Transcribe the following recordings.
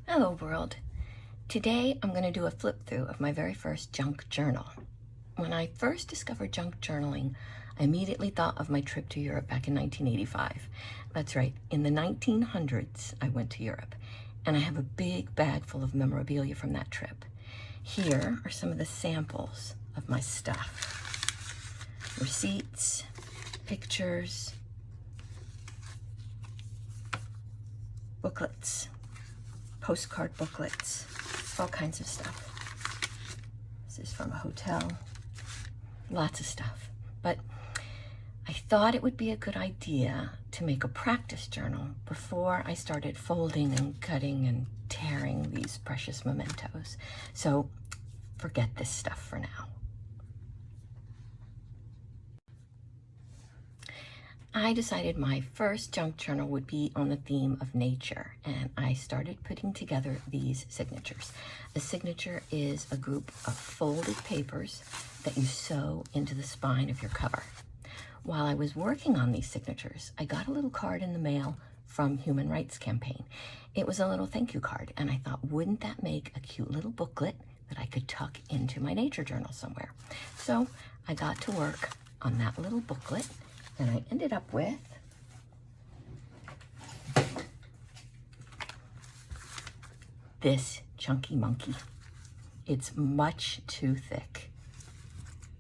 Hello world. Today I'm going to do a flip through of my very first junk journal. When I first discovered junk journaling, I immediately thought of my trip to Europe back in 1985. That's right, in the 1900s I went to Europe, and I have a big bag full of memorabilia from that trip. Here are some of the samples of my stuff. Receipts, pictures, booklets, postcard booklets, all kinds of stuff. This is from a hotel, lots of stuff. But I thought it would be a good idea to make a practice journal before I started folding and cutting and tearing these precious mementos. So forget this stuff for now. I decided my first junk journal would be on the theme of nature, and I started putting together these signatures. A signature is a group of folded papers that you sew into the spine of your cover. While I was working on these signatures, I got a little card in the mail from Human Rights Campaign. It was a little thank you card, and I thought, wouldn't that make a cute little booklet that I could tuck into my nature journal somewhere? So I got to work on that little booklet, and I ended up with this chunky monkey. It's much too thick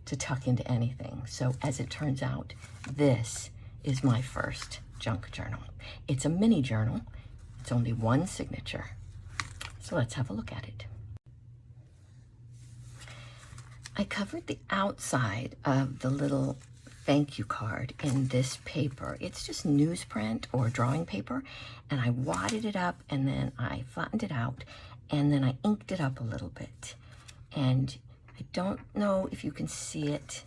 to tuck into anything. So as it turns out, this is my first junk journal. It's a mini journal. It's only one signature. So let's have a look at it. I covered the outside of the little thank you card in this paper. It's just newsprint or drawing paper, and I wadded it up, and then I flattened it out, and then I inked it up a little bit. And I don't know if you can see it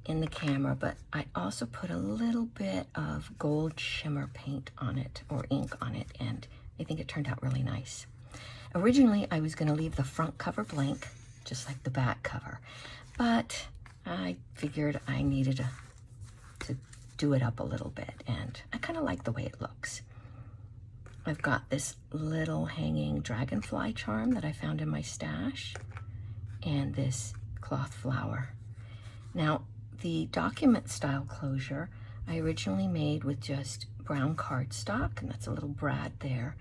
in the camera, but I also put a little bit of gold shimmer paint on it, or ink on it, and I think it turned out really nice. Originally, I was going to leave the front cover blank, just like the back cover, but I figured I needed to do it up a little bit, and I kind of like the way it looks. I've got this little hanging dragonfly charm that I found in my stash, and this cloth flower. Now, the document style closure I originally made with just brown cardstock, and that's a little brad there,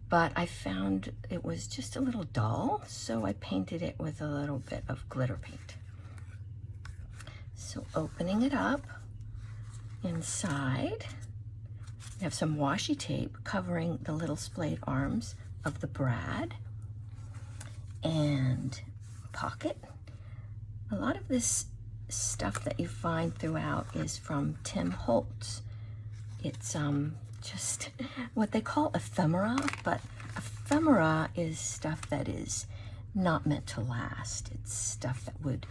but I found it was just a little dull, so I painted it with a little bit of glitter paint. So opening it up, inside, we have some washi tape covering the little splayed arms of the brad, and pocket. A lot of this stuff that you find throughout is from Tim Holtz. It's just what they call ephemera, but ephemera is stuff that is not meant to last. It's stuff that would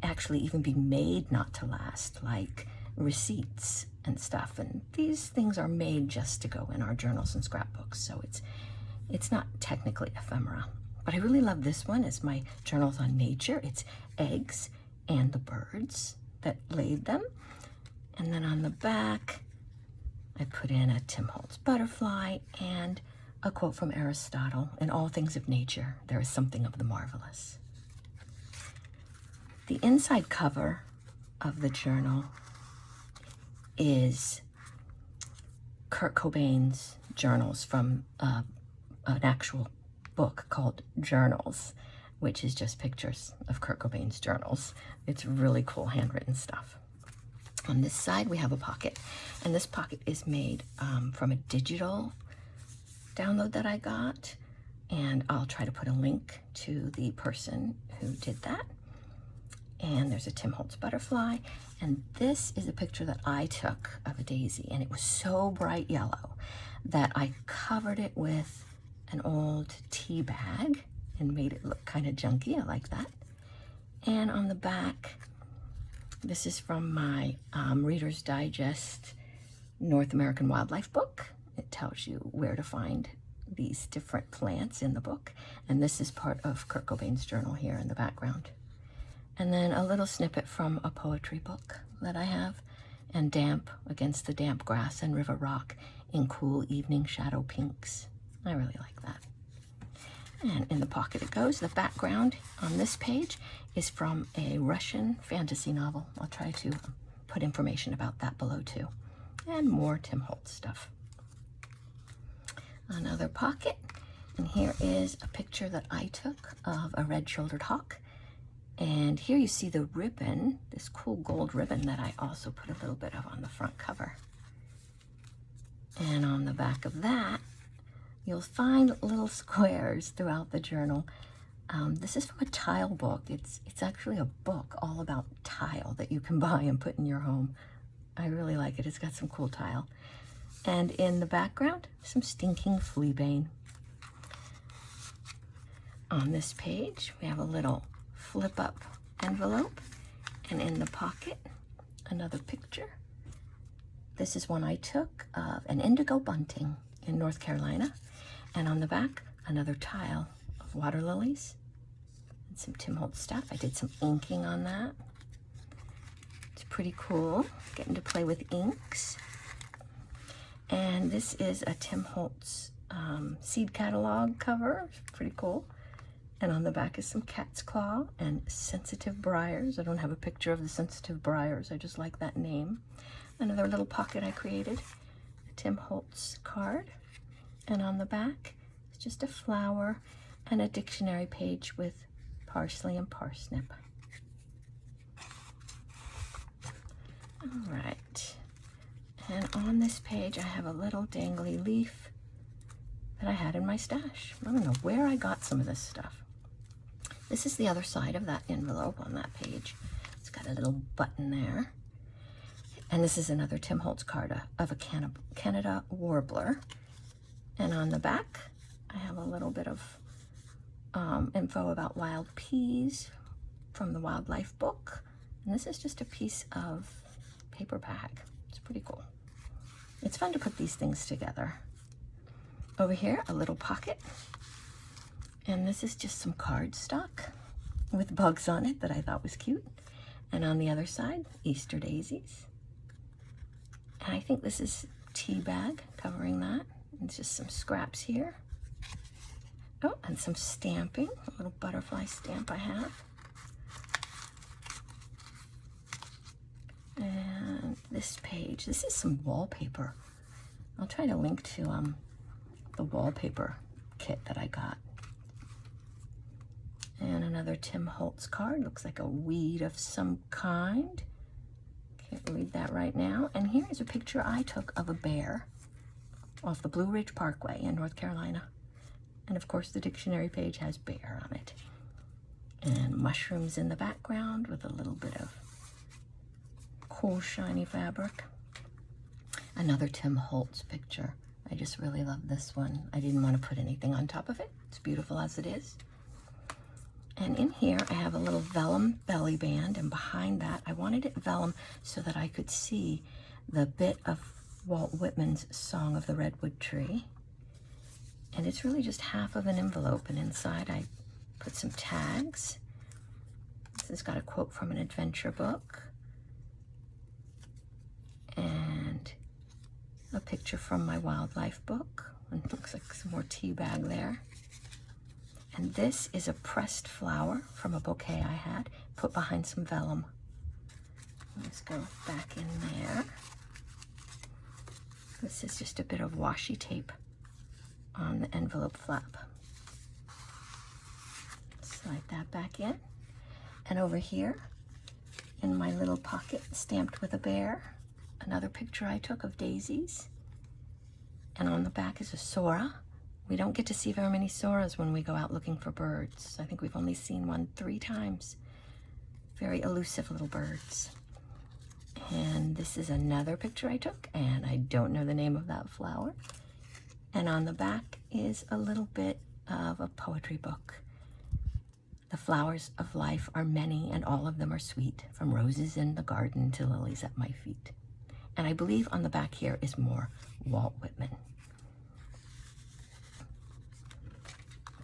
actually even be made not to last, like receipts and stuff. And these things are made just to go in our journals and scrapbooks, so it's not technically ephemera. But I really love this one. It's my journals on nature. It's eggs and the birds that laid them. And then on the back, I put in a Tim Holtz butterfly and a quote from Aristotle: "In all things of nature, there is something of the marvelous." The inside cover of the journal is Kurt Cobain's journals from an actual book called Journals, which is just pictures of Kurt Cobain's journals. It's really cool handwritten stuff. On this side, we have a pocket, and this pocket is made from a digital download that I got, and I'll try to put a link to the person who did that. And there's a Tim Holtz butterfly, and this is a picture that I took of a daisy, and it was so bright yellow that I covered it with an old tea bag and made it look kind of junky. I like that. And on the back, this is from my Reader's Digest North American Wildlife book. It tells you where to find these different plants in the book, and this is part of Kurt Cobain's journal here in the background. And then a little snippet from a poetry book that I have, and damp against the damp grass and river rock in cool evening shadow pinks. I really like that. And in the pocket it goes. The background on this page is from a Russian fantasy novel. I'll try to put information about that below too. And more Tim Holtz stuff. Another pocket, and here is a picture that I took of a red-shouldered hawk. And here you see the ribbon, this cool gold ribbon that I also put a little bit of on the front cover. And on the back of that, you'll find little squares throughout the journal. This is from a tile book. It's actually a book all about tile that you can buy and put in your home. I really like it. It's got some cool tile. And in the background, some stinking fleabane. On this page, we have a little flip-up envelope, and in the pocket, another picture. This is one I took of an indigo bunting in North Carolina, and on the back, another tile of water lilies and some Tim Holtz stuff. I did some inking on that. It's pretty cool, getting to play with inks. And this is a Tim Holtz seed catalog cover. Pretty cool. And on the back is some cat's claw and sensitive briars. I don't have a picture of the sensitive briars. I just like that name. Another little pocket I created. A Tim Holtz card. And on the back is just a flower and a dictionary page with parsley and parsnip. All right. And on this page, I have a little dangly leaf that I had in my stash. I don't know where I got some of this stuff. This is the other side of that envelope on that page. It's got a little button there. And this is another Tim Holtz card of a Canada warbler. And on the back, I have a little bit of info about wild peas from the wildlife book. And this is just a piece of paper bag. It's pretty cool. It's fun to put these things together. Over here, a little pocket. And this is just some cardstock with bugs on it that I thought was cute. And on the other side, Easter daisies. And I think this is tea bag covering that. And it's just some scraps here. Oh, and some stamping, a little butterfly stamp I have. And this page, this is some wallpaper. I'll try to link to the wallpaper kit that I got. And another Tim Holtz card, looks like a weed of some kind. Can't read that right now. And here is a picture I took of a bear off the Blue Ridge Parkway in North Carolina. And of course the dictionary page has bear on it. And mushrooms in the background with a little bit of cool shiny fabric. Another Tim Holtz picture. I just really love this one. I didn't want to put anything on top of it. It's beautiful as it is. And in here I have a little vellum belly band, and behind that I wanted it vellum so that I could see the bit of Walt Whitman's Song of the Redwood Tree. And it's really just half of an envelope, and inside I put some tags. This has got a quote from an adventure book. And a picture from my wildlife book. And it looks like some more tea bag there. And this is a pressed flower from a bouquet I had, put behind some vellum. Let's go back in there. This is just a bit of washi tape on the envelope flap. Slide that back in. And over here, in my little pocket stamped with a bear, another picture I took of daisies. And on the back is a sora. We don't get to see very many soras when we go out looking for birds. I think we've only seen one 3 times. Very elusive little birds. And this is another picture I took, and I don't know the name of that flower. And on the back is a little bit of a poetry book. The flowers of life are many, and all of them are sweet, from roses in the garden to lilies at my feet. And I believe on the back here is more Walt Whitman.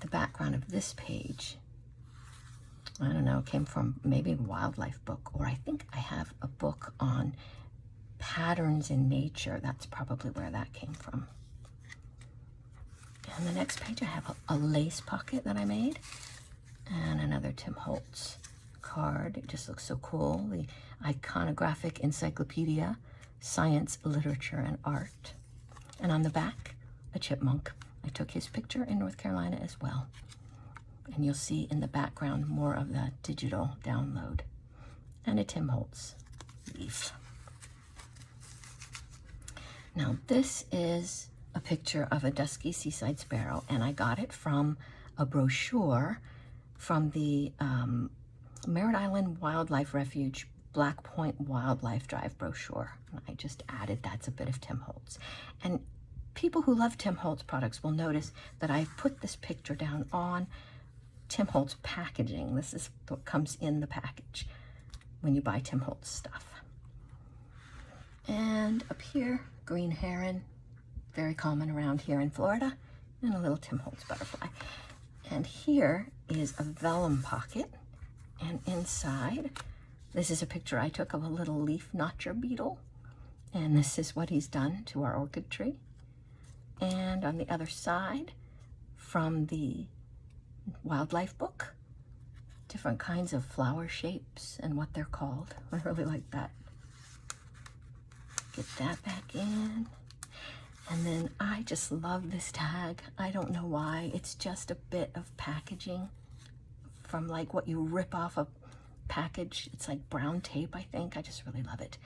The background of this page, I don't know, came from maybe a wildlife book, or I think I have a book on patterns in nature. That's probably where that came from. And the next page I have a lace pocket that I made, and another Tim Holtz card. It just looks so cool. The Iconographic Encyclopedia, Science, Literature, and Art. And on the back, a chipmunk. I took his picture in North Carolina as well. And you'll see in the background more of the digital download. And a Tim Holtz leaf. Now this is a picture of a dusky seaside sparrow, and I got it from a brochure from the Merritt Island Wildlife Refuge Black Point Wildlife Drive brochure. And I just added that's a bit of Tim Holtz. And people who love Tim Holtz products will notice that I've put this picture down on Tim Holtz packaging. This is what comes in the package when you buy Tim Holtz stuff. And up here, green heron, very common around here in Florida, and a little Tim Holtz butterfly. And here is a vellum pocket, and inside, this is a picture I took of a little leaf notcher beetle, and this is what he's done to our orchid tree. And on the other side, from the wildlife book, different kinds of flower shapes and what they're called. I really like that. Get that back in. And then I just love this tag. I don't know why. It's just a bit of packaging from like what you rip off a package. It's like brown tape, I think. I just really love it.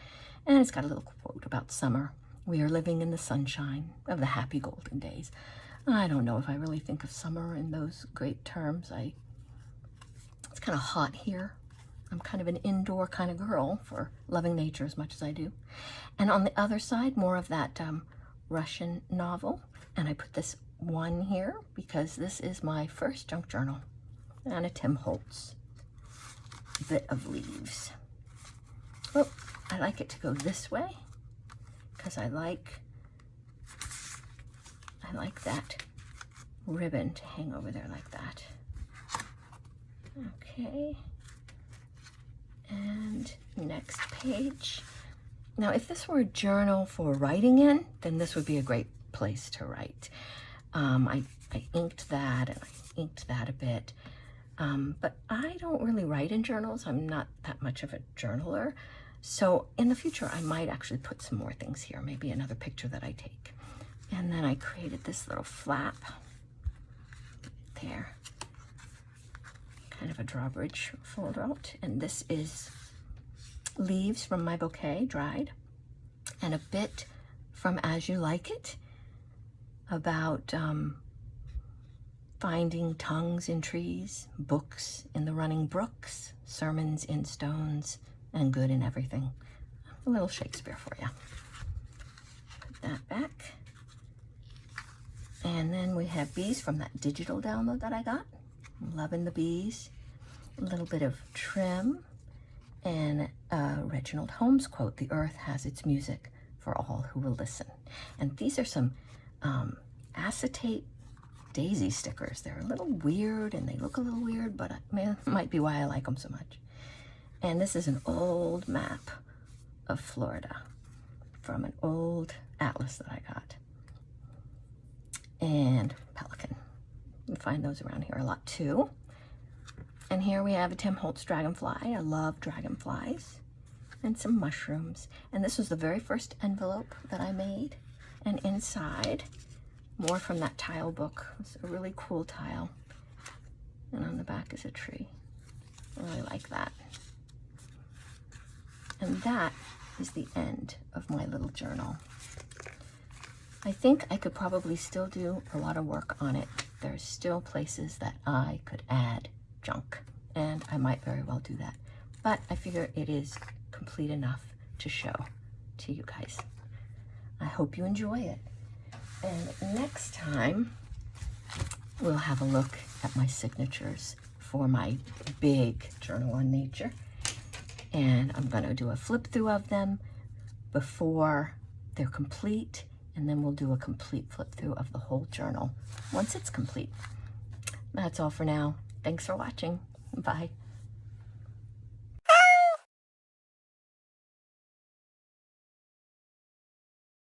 And it's got a little quote about summer. We are living in the sunshine of the happy golden days. I don't know if I really think of summer in those great terms. It's kind of hot here. I'm kind of an indoor kind of girl for loving nature as much as I do. And on the other side, more of that Russian novel. And I put this one here because this is my first junk journal. And a Tim Holtz bit of leaves. Oh, I like it to go this way because I like that ribbon to hang over there like that. Okay. And next page. Now, if this were a journal for writing in, then this would be a great place to write. I inked that and I inked that a bit. But I don't really write in journals. I'm not that much of a journaler. So in the future, I might actually put some more things here, maybe another picture that I take. And then I created this little flap there, kind of a drawbridge fold out. And this is leaves from my bouquet, dried, and a bit from As You Like It, about finding tongues in trees, books in the running brooks, sermons in stones, and good in everything. A little Shakespeare for you. Put that back. And then we have bees from that digital download that I got. I'm loving the bees. A little bit of trim. And Reginald Holmes quote, "The earth has its music for all who will listen." And these are some acetate daisy stickers. They're a little weird and they look a little weird, but it might be why I like them so much. And this is an old map of Florida from an old atlas that I got. And pelican. You find those around here a lot too. And here we have a Tim Holtz dragonfly. I love dragonflies. And some mushrooms. And this was the very first envelope that I made. And inside, more from that tile book. It's a really cool tile. And on the back is a tree. I really like that. And that is the end of my little journal. I think I could probably still do a lot of work on it. There's still places that I could add junk, and I might very well do that. But I figure it is complete enough to show to you guys. I hope you enjoy it. And next time, we'll have a look at my signatures for my big journal on nature. And I'm going to do a flip through of them before they're complete, and then we'll do a complete flip through of the whole journal once it's complete. That's all for now. Thanks for watching. Bye.